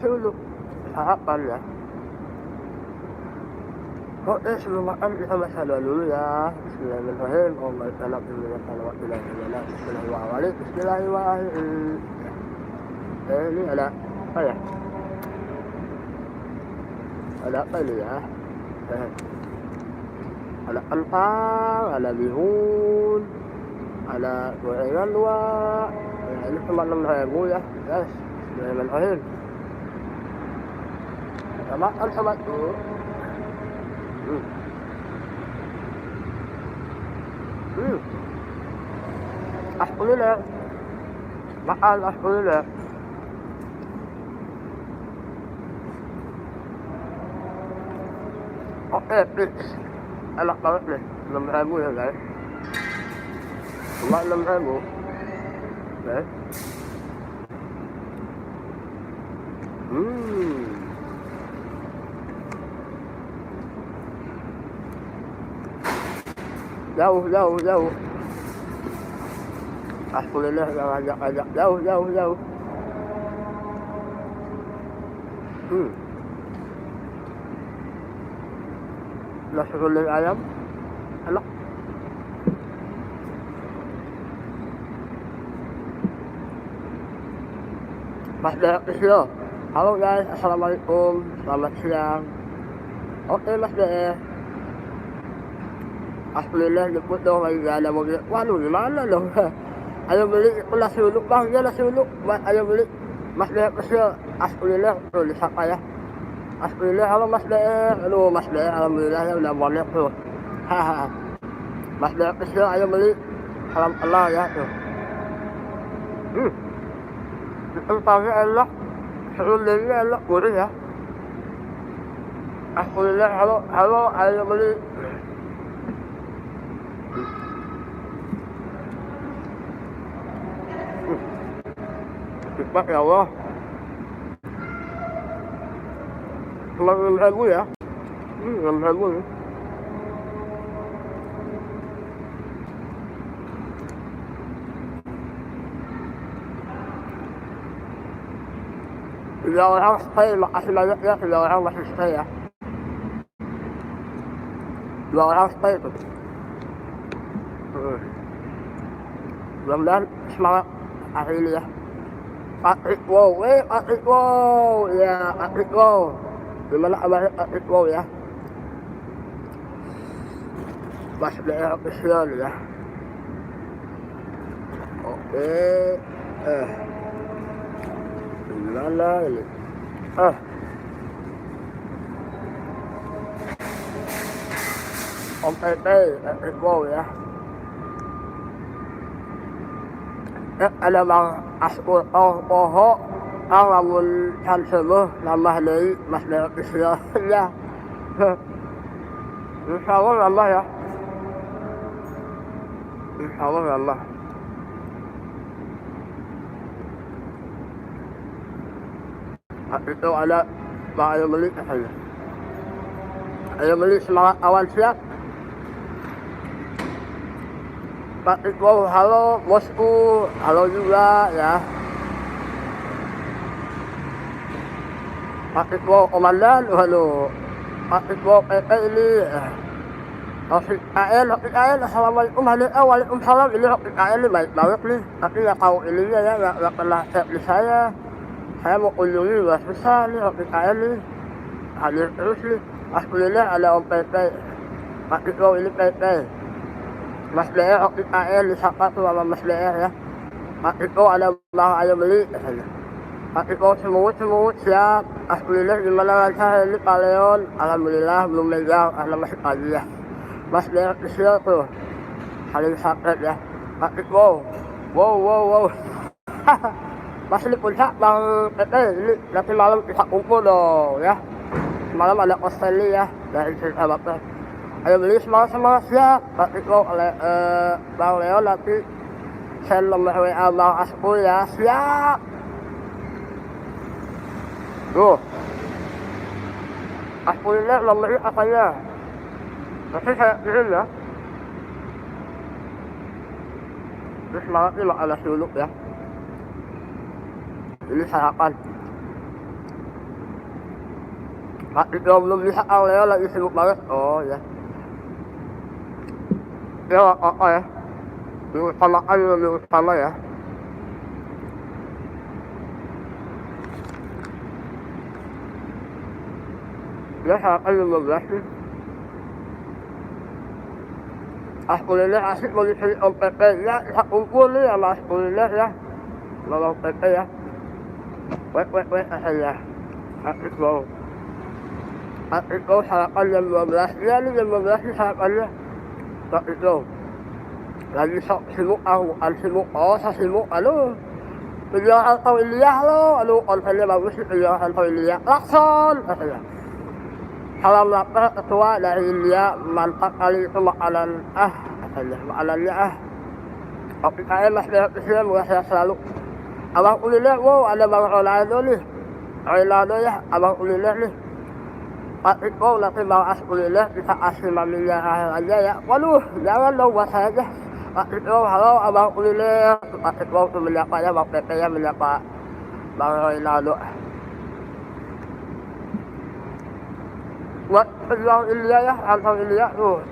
suluk, harapan ya. Oke, sebelum makan kita baca doa dulu ya. Bismillahirrahmanirrahim. Bismillahirrahmanirrahim. Bismillahirrahmanirrahim. Ini ada apa ya? Ada apa ini ya? Ada kentang, ada bihun, ada gorengan dua. Ya, ini cuma 6.000 ya. Guys, bismillahirrahmanirrahim. Kita makan sobatku. Alhamdulillah. Makan alhamdulillah. Oke, please. Enak banget nih. 6.000 ya guys. Cuma 6.000. Oke. Jauh. Alhamdulillah yang ajak jauh. Nasi kuning ayam enak. Mas Dek Islo. Halo guys, assalamualaikum, selamat siang. Oke Mas Dek. Alhamdulillah jemput dong, lagi gak ada mobil. Waduh gimana dong. Ayo beli nasi uduk bang, ya nasi uduk. Ayo beli Mas Dek Islo. Alhamdulillah tuh disapa ya. Alhamdulillah, halo Mas Dek. Aduh Mas Dek, alhamdulillah ya udah bonek tuh. Haha. Mas Dek Islo, ayo beli. Alhamdulillah ya tuh. Kentangnya enak, serundengnya enak, gurih ya. Alhamdulillah, halo, ayo beli. Cepat ya Allah. 6.000 ya. 6.000 nih. Tiga orang stay, makasih banyak ya. 3 orang masih stay ya. 2 orang stay tuh. Mudah-mudahan semangat hari ini ya. Patrick Wow, Patrick Wow, ya Patrick Wow. Gimana kabarnya Patrick Wow ya? Mas daerah kesian ya. Oke, gimana ini? Om Tete, Patrick Wow ya. Ada bang askur poho ang lamun kan sembuh nambah dari Mas Derek Islo ya. Insyaallah nambah ya. Insyaallah nambah. Itu ada bang ayo beli katanya. Ayo beli semangat awan siap. Patrick Wow, halo bosku, halo juga ya. Patrick Wow komandan, halo. Patrick Wow PP ini. Rafiq AN, assalamualaikum, waalaikumsalam. Ini Rafiq AN ini baik banget nih, tapi nggak tahu ininya ya, nggak pernah chat di saya. Saya mau kunjungi nggak susah nih Rafiq AN nih. Hadir terus nih. Alhamdulillah ada Om PP. Patrick Wow ini PP. Mas DR, Rafiq AN disapa tuh sama Mas DR ya. Patrick Wow ada bang ayo beli katanya. Patrick Wow semut siap. Alhamdulillah gimana lancar ini Pak Leon. Alhamdulillah belum megang karena masih pagi ya. Mas DR kecil tuh paling sakit ya. Patrick Wow. Wow. Masih di puncak bang Tete ini. Nanti malam kita kumpul dong ya. Malam ada Australia ya dari cerita bapak. Ayo beli semangat siap. Patrick Wow oleh Bang Leo nanti send nomor WA Bang Asku ya. Siap. Tuh. Asku ini nomornya apanya? Nanti saya kirim ya. Terus semangat ini makan nasi uduk ya. Ini sarapan. belum lihat Leo lagi sibuk banget. Oh ya. Ya apa ya? Minggu samaan minggu sama ya. Ya harapan 15 nih. Alhamdulillah asik mau disini Om Pepe ya. Kumpul nih sama alhamdulillah ya. Nolong Pepe ya. Wek ya. Asik mau. Asik mau harapan jam 12. Ya nih jam 12 nih harapannya. Tak itu. Lagi sok sibuk aku, sibuk. Oh saya sibuk. Aduh. Penjualan Tawiliyah lo. Aduh kontennya bagus sih penjualan Tawiliyah. Lakson. Salam lapar ketua dari India, mantap kali itu makanan makanannya Oke kalian mas lihat kesini mulai saya selalu abang kuliner wow ada bang Ronaldo nih Ronaldo ya abang kuliner nih Pak Iko nanti bang as kuliner bisa kasih maminya aja ya waduh jangan dong buat saya aja Pak Iko halo abang kuliner Pak Iko tuh menyapanya bang Pepe ya menyapa bang Ronaldo buat pejuang Ilya ya, antang Ilya tuh.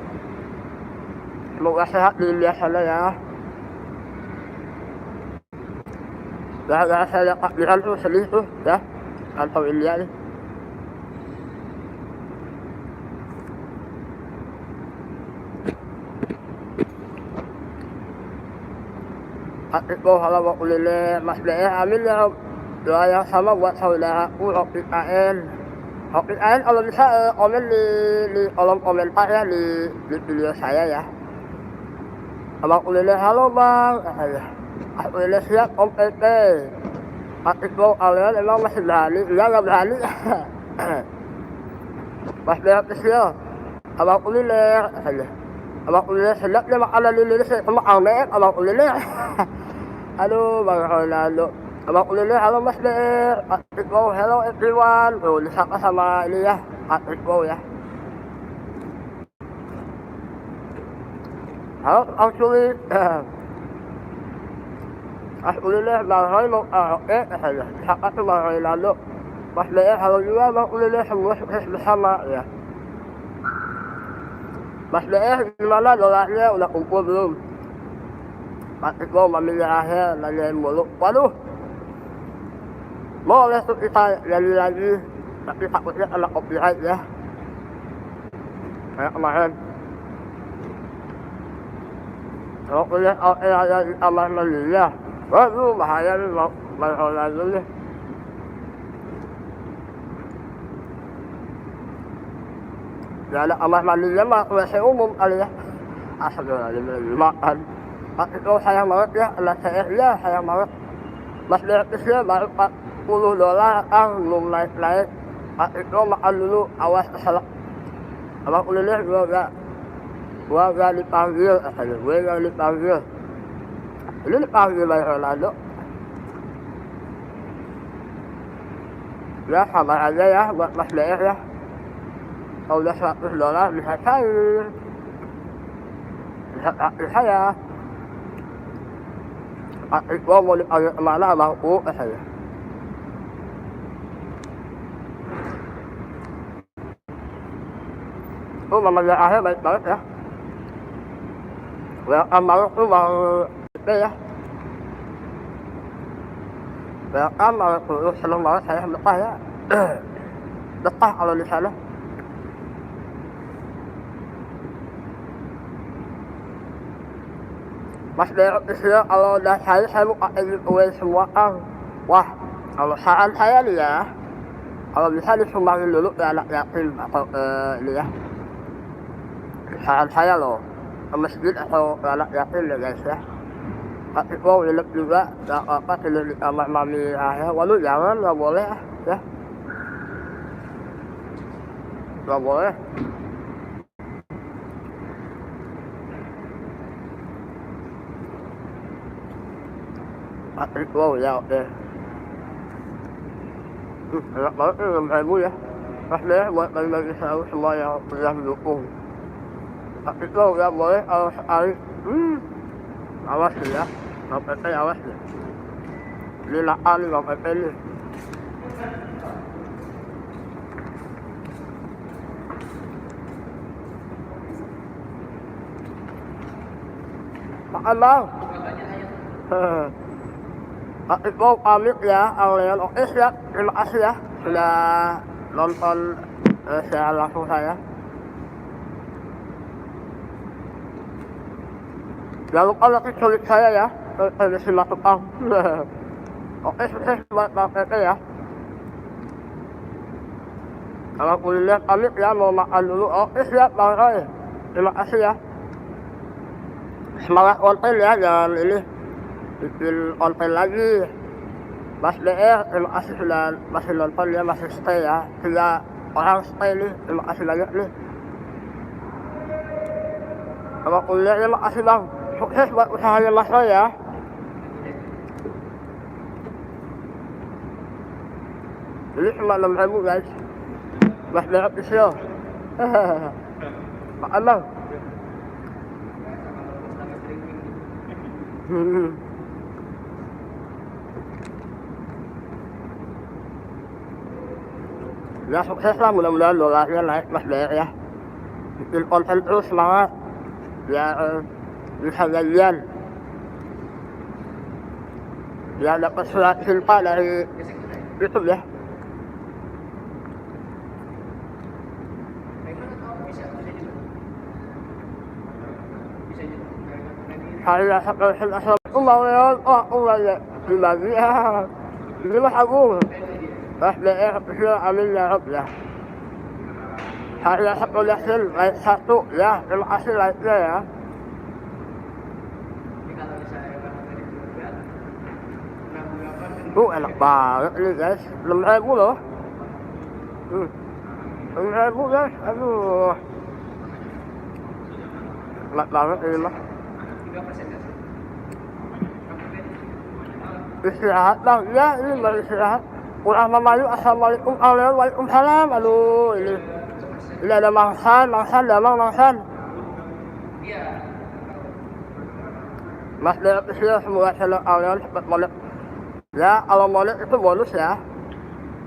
Semoga sehat di Ilya sana ya. Gak saya lihat takbiran tuh sedih tuh ya, antang Ilya nih. Aku kalau mau kuliner Mas Dea, amin ya. Doa yang sama buat saudaraku Rocky KN. Oke, kalau bisa komen di kolom komentar ya di video saya ya. Abang kuliner halo bang, aku kuliner siap Om Pepe. Pak Iko kalian emang masih berani? Iya nggak berani. Mas lihat kecil, abang kuliner, abang kuliner sedap nih makanan ini sama aneh, abang kuliner. Aduh bang Ronaldo. Abang kuliner, halo Mas Der, Pak Iko, hello everyone. Tuh, disapa sama ini ya, Pak Iko ya. Halo, actually, Mas kuliner, Bang Roy mau oke, disapa tuh Bang Roy lalu. Mas Der, halo juga Bang kuliner, semua sukses bersama ya. Mas Der, gimana dolarnya udah kumpul belum? Pak Iko, maminya akhir, nanyain mulu. Waduh. Boleh tuh kita lagi, tapi takutnya kena copyright ya. Kayak kemarin. Kalau kuliah ada di kamar mandi ya. Waduh bahaya nih mau lagi nih. Ya ada kamar mandinya mah WC umum kali ya. Astagfirullahaladzim makan. Pak itu sayang banget ya, anak saya ya sayang banget. Mas lihat kesini baru $40 belum naik-naik. Pak itu makan dulu, awas keselak. Abang kuliner gua gak dipanggil, gue gak dipanggil. Ini dipanggil by Ronaldo. Ya sama aja ya buat Mas DR ya. Kalau udah $100 bisa cair. Bisa takdir saya. Pak itu mau dipanggil kemana abangku, Tuh mamanya akhir baik banget ya. Welcome banget tuh bang Pepe ya. Welcome banget tuh, seneng banget saya betah ya. Betah kalau di sana. Mas Derek disini kalau udah saya mau pakai giveaway semua kan. Wah, kalau saran saya nih ya, kalau bisa disumbangin dulu ke anak yatim atau ini ya. Saran saya loh, ke masjid atau ke anak yatim ya guys ya. Tapi mau nginep juga, gak apa-apa tidur di kamar mami ayah. Waduh jangan, gak boleh ya. Gak boleh. Tapi wow ya oke. Enak banget nih 6.000 ya. Mas deh buat bagi-bagi selalu semua yang sudah mendukung. Tapi itu nggak boleh kalau sekali. Awas ya, Bang Pepe awas ya. Ini nakal nih Bang Pepe nih. makan bang. Itu pamit ya, Aulian. Oke siap, terima kasih ya sudah nonton secara langsung saya. Jangan lupa nanti sulit saya ya, saya simak tukang. Oke, sukses buat Bang Pepe ya. Kalau kuliner pamit ya, mau makan dulu. Oke siap Bang Roy, terima kasih ya. Semangat konten ya, jangan ini bikin konten lagi. Mas DR, terima kasih sudah masih nonton ya, masih stay ya. 3 orang stay nih, terima kasih banyak nih. Kalau kuliner terima kasih Bang. Sukses buat usahanya Mas Roy ya. Ini cuma 6.000 guys. Mas DR official. Makan Bang. Ya sukses lah, mudah-mudahan dolarnya naik Mas DR ya. Bikin konten terus, semangat. Biar bisa gajian. Biar dapat surat cinta dari YouTube ya. Saya assalamualaikum warahmatullahi wabarakatuh. Ya. Terima kasih. Mas DR official, amin ya Rabb ya. Saya satu yakin, like 1 ya. Terima kasih like-nya ya. Enak banget ini guys, 6.000 loh. 6.000 guys, aduh. Enak banget ini mah. Istirahat Bang, ya ini baru istirahat. Kurang memayu, assalamualaikum, waalaikumsalam. Aduh ini ada Mangsan damang Mangsan. Mas DR official, semoga channel Aulian cepat molek. Ya kalau molek itu bonus ya.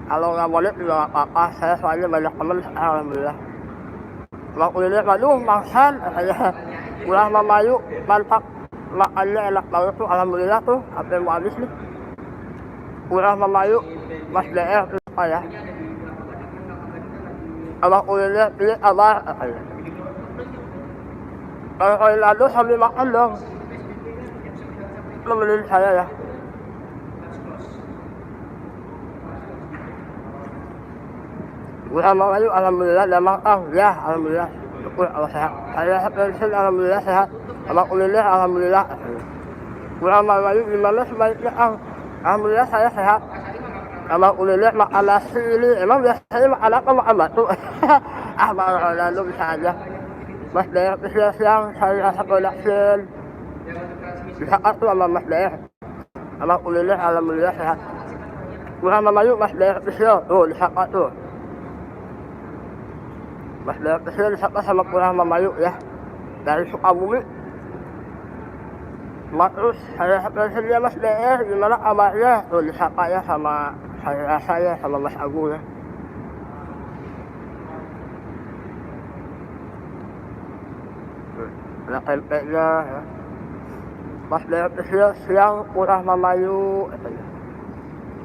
Kalau nggak molek juga nggak apa-apa, saya soalnya banyak temen, alhamdulillah. Kalau kuliner, aduh Mangsan, saya kurang memayu, mantap. Makannya enak banget tuh, alhamdulillah tuh, apa yang mau habis nih. Kurang memayu, Mas DR apa ya. Kalau kuliner pilih apa? Kalau Lado sambil makan dong. Temenin saya ya. Kurang memayu, alhamdulillah, dan makan ya, alhamdulillah. Syukur Allah sehat. Saya pensiun, alhamdulillah sehat. Kalau kuliner, alhamdulillah. Kurang memayu gimana sebaiknya? Alhamdulillah saya sehat. Kalau kuliner makan nasi ini, emang biasanya makan apa? Makan batu. Bang Rolando bisa aja. Mas DR siang, saya rasa production. Bisa tuh sama Mas DR. Kalau kuliner, alhamdulillah sehat. Kurang memayu, Mas DR tuh, disapa tuh. Mas DR disapa sama kurang memayu ya. Dari Sukabumi. Terus saya presiden Mas DR, gimana kabarnya? Tuh disapa ya sama saya sama Mas Agung ya. Ada tempe-nya ya. Mas DR siang kurang memayu.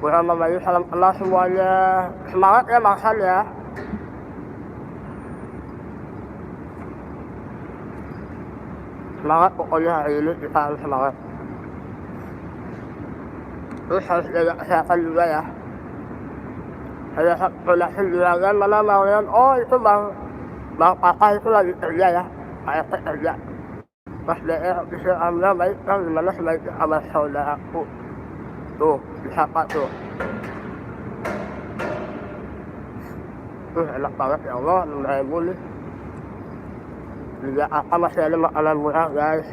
Kurang memayu, salam kenal semuanya. Semangat ya Mangsan ya. Semangat pokoknya hari ini kita harus semangat. Terus harus jaga kesehatan juga ya. Saya produksi juragan mana Aulian. Oh itu Bang Papa itu lagi kerja ya. Kayak kerja. Mas DR official, alhamdulillah baik kan, gimana sebaiknya sama saudaraku. Tuh, disapa tuh. Enak banget ya Allah, 6.000 nih. Juga apa masih ada makanan murah guys.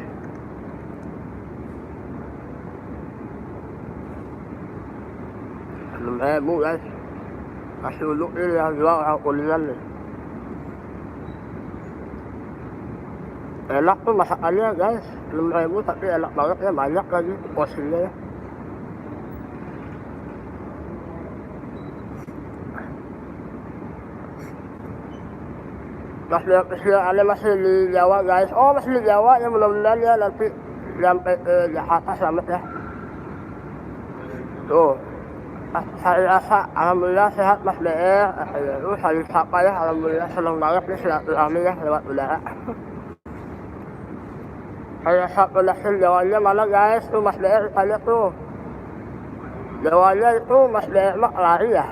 Rp6.000 guys. Kasih dulu ini yang jual orang kuliner nih. Enak tuh masakannya guys, 6.000 tapi enak banget ya, banyak lagi porsinya ya. Mas lihat ada masih di Jawa guys. Oh masih di Jawa ya, mudah-mudahan ya nanti nyampe ke Jakarta selamat ya. Tuh, saya rasa alhamdulillah sehat Mas DR. Lu saling sapa ya, alhamdulillah senang banget nih silaturahmi ya lewat udara. Saya rasa berhasil jawabannya mana guys, tuh Mas DR tanya tuh. Jawabannya itu Mas DR mah lari ya.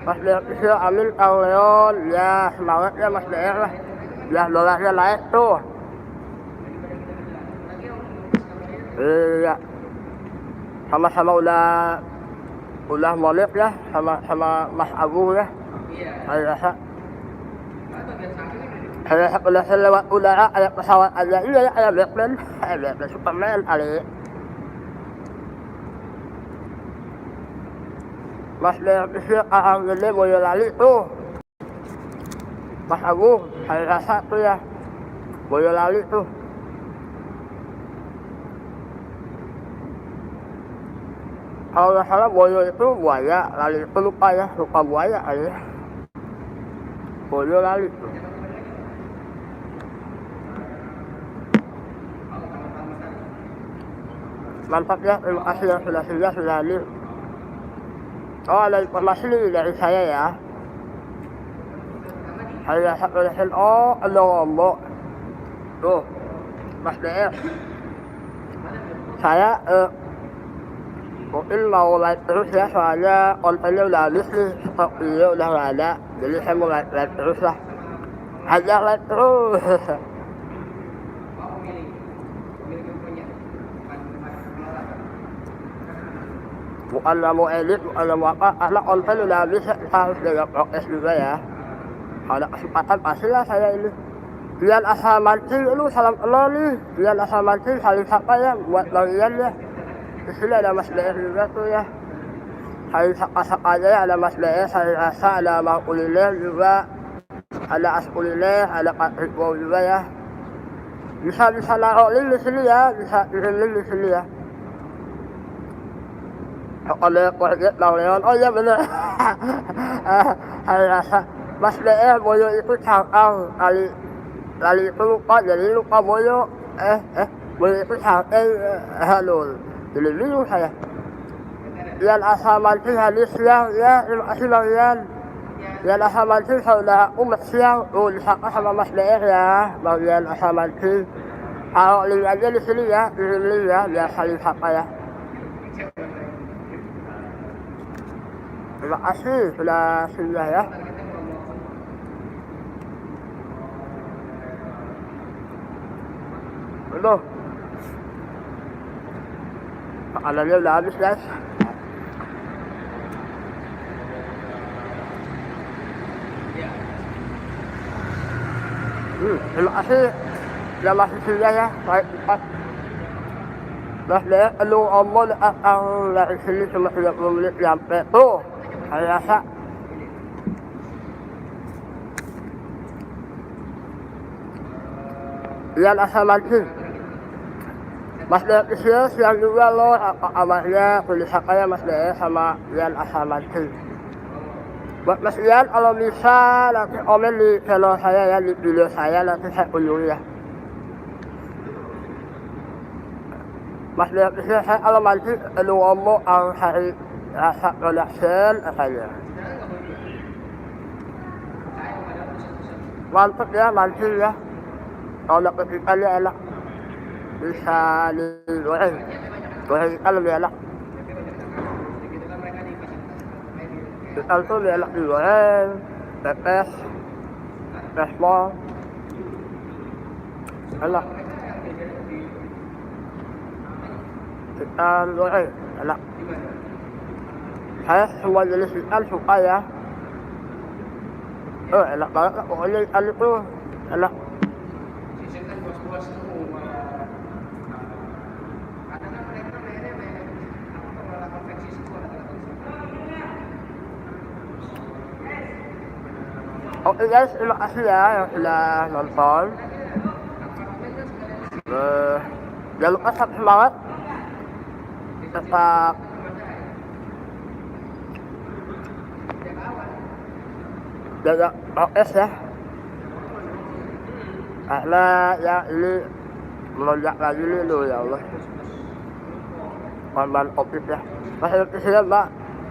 Mas DR bisa amin Kang Leon, ya semangat ya Mas DR lah. Ya dolarnya naik tuh. Iya. Sama-sama udah molek ya sama Mas Agung ya. Saya rasa udah lewat udara ada pesawat aja. Iya ya, ada Batman Superman kali. Mas DR bisa Kang Gede Boyolali tuh. Mas Agung, saya rasa tuh ya Boyolali tuh. Kalau nggak salah Boyo itu buaya, Lali itu lupa ya, lupa buaya kali ya. Boyolali tuh. Mantap ya, terima kasih yang sudah hadir. Oh, ada informasi dari saya ya. Saya rasa berhasil, oh ada ngomong tuh Mas DR, saya mungkin mau live terus ya, soalnya kontennya udah habis nih, stok video udah gak ada, jadi saya mau live terus lah, hajar live terus. Bukan mau edit, bukan mau apa, karena konten udah habis ya, kita harus jaga prokes juga ya. Kalau ada kesempatan pastilah saya ini. Dian asal mancing, lu salam kenal nih. Dian asal mancing, saling sapa ya buat Bang Ian ya. Di sini ada Mas DR juga tuh ya. Saling sapa aja ya, ada Mas DR, saya rasa ada Bang Kuliner juga. Ada As Kuliner, ada Kak Riko juga ya. Bisa naruh link di sini ya, bisa link di sini ya. Ada Korget Bang Leon, oh iya bener. Saya rasa Mas DR Boyo itu cangkang kali itu lupa, jadi lupa Boyo. Boyo itu cangkang, halo. Jadi bingung saya. Ian asal mancing hadis siang ya, terima kasih Bang Ian. Ian asal mancing saudara umat siang, disapa sama Mas DR ya, Bang Ian asal mancing. Kalau link aja di sini ya, link ya, biar saling sapa ya. Terima kasih sudah singgah ya. Aduh, makanannya udah habis guys. Terima kasih sudah masih singgah ya. Baik, cepat. Mas DR perlu omong akan dari sini cuma 30 menit sampai tuh. Saya rasa Ian asal mancing. Mas DR kecil siang juga loh, apa kabarnya, tulisannya Mas DR sama Ian asal mancing. Buat Mas Ian kalau bisa nanti komen di channel saya ya, di video saya nanti saya kunjungi ya. Mas DR kecil saya kalau mancing perlu ngomong hari rasa production katanya. Mantap ya mancing ya. Kalau dapet ikannya enak, bisa digoreng ikan lebih enak. Ikan tuh lebih enak digoreng, pepes mall, enak. Ikan goreng enak. Saya semua jenis ikan suka ya. Enak banget lah, pokoknya ikan itu enak. Oke guys, terima kasih ya yang sudah nonton. Jangan lupa tetap semangat, tetap jaga prokes ya. Karena ya ini melonjak lagi nih loh ya Allah. Korban COVID ya. Masih kesian Pak.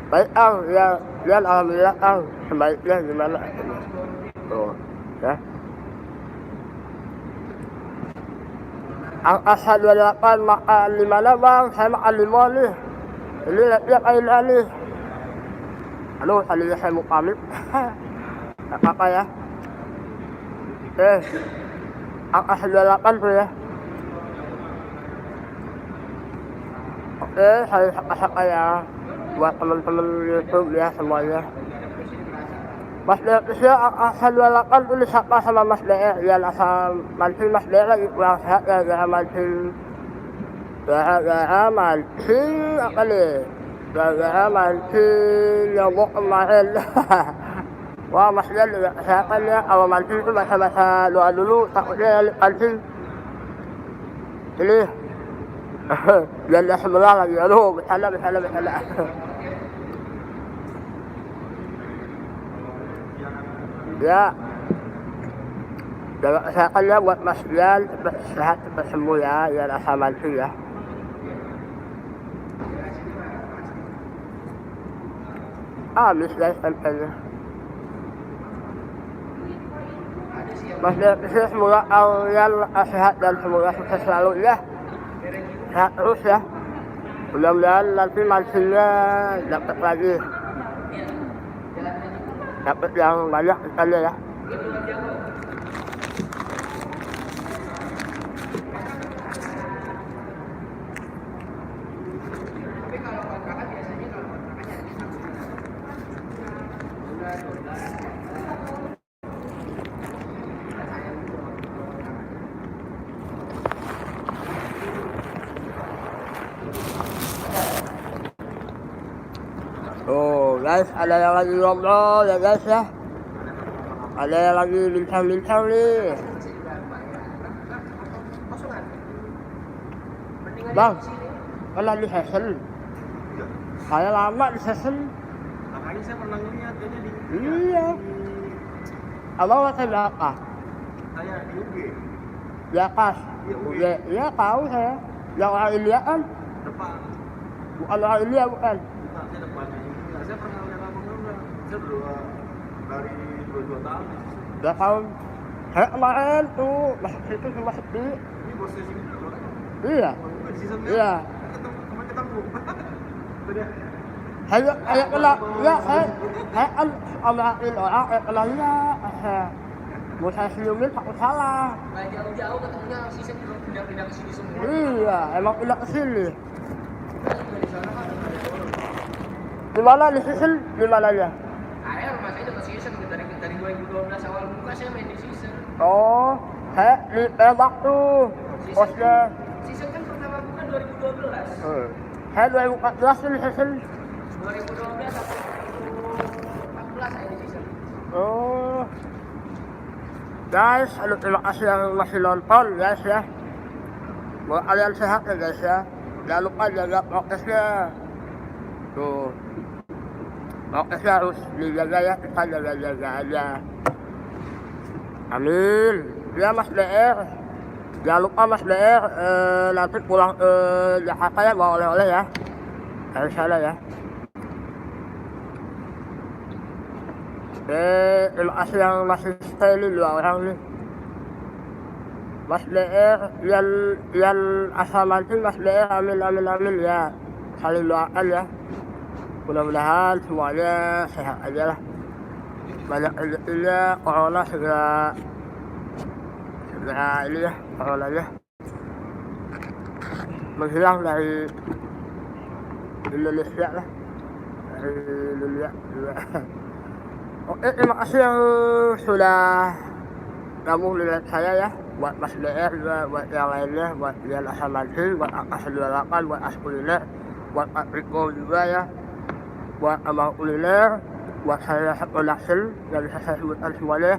Baik ya alhamdulillah sebaiknya gimana? Tuh ya. Angka 28 makan di mana Bang? Saya makan di mall nih. Ini lihat airnya nih. Aduh, tadinya saya mau pamit. Gak apa-apa ya. Angka 98 tuh ya. Oke, saya sapa-sapa ya. Buat teman-teman YouTube ya semuanya. Mas Dea angka 28 tuh disapa sama Mas Dea. Ya asal mancing Mas Dea lagi kurang sehat ya. Gara mancing apa nih? Gara mancing nyamuk kemarin. Wah Mas Dea juga kesehatan ya. Kalau mancing itu masa-masa doa dulu. Takutnya mancing ini janda sebelah lagi. Aduh bercanda. Ya, jaga kesehatan ya buat Mas Dian, cepat sehat, cepat sembuh ya, ya rasa mancing ya. Habis guys tempelnya. Mas Dian semoga kalian sehat dan semoga sukses selalu ya. Sehat terus ya. Mudah-mudahan nanti mancingnya dapat lagi. Dapat yang banyak ikannya ya. Oh guys, ada yang lagi ngobrol ya guys ya. Ada yang lagi bincang-bincang nih. Bang, kan di session. Saya lama di session. Makanya saya pernah ngeliat kayaknya di Iya. Abang pakai berapa? saya di UG Di atas. Iya tahu saya. Yang orang India kan? depan. Bukan orang India bukan? Bukan, saya depannya ini. Nah, saya pernah ngeliat abang juga. Saya dari 22 tahun. 2 tahun. Saya kemarin tuh masuk situ cuma sepi. Ini bosnya sini. Iya. Di season Iya. kemarin ketemu. Udah. Saya kenal, ya saya kan ambilin orang, kenalnya mau saya senyumin takut salah. Nggak jauh-jauh ketemunya season juga pindah-pindah ke sini semua. Iya, emang pindah ke sini. Di sana kan Di mana di season? Di mana ya? saya rumah saya juga season dari 2012 awal buka saya main di season. Oh, saya di tembak tuh. Posnya. Season kan pertama buka 2012. Saya 2014 tuh di season. 2012 sampai 2014 saya di season. Oh. Guys, aduh terima kasih yang masih nonton guys ya. Buat kalian sehat ya guys ya. Jangan lupa jaga prokesnya. Tuh. Prokesnya harus dijaga ya, kita jaga-jaga aja. Amin. Ya Mas DR. Jangan lupa Mas DR nanti pulang ke Jakarta ya bawa oleh-oleh ya. Dari sana ya. Terima kasih yang masih stay nih 2 orang nih. Mas DR yang asal mancing Mas DR amin ya. Saling doakan ya. Mudah-mudahan semuanya sehat aja lah. Banyak rezekinya, corona segera ini ya, coronanya menghilang dari Indonesia lah. Dari dunia juga. Oke, terima kasih yang sudah gabung dengan saya ya. Buat Mas DR juga, buat yang lainnya, buat Dian Asal Mancing, buat Angka 98, buat As Kuliner, buat Pak Riko juga ya, buat Abang Kuliner, buat saya Production yang bisa saya sebutkan semuanya.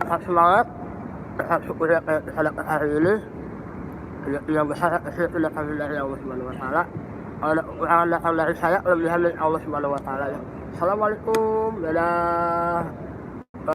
Tetap semangat, tetap syukur ya bisa dapat hari ini. Yang besar kecil itu datang dari Allah Subhanahu wa Ta'ala. Kalau ada kekurangan datang dari saya, kelebihan dari Allah Subhanahu wa Ta'ala ya. Assalamualaikum, dadah.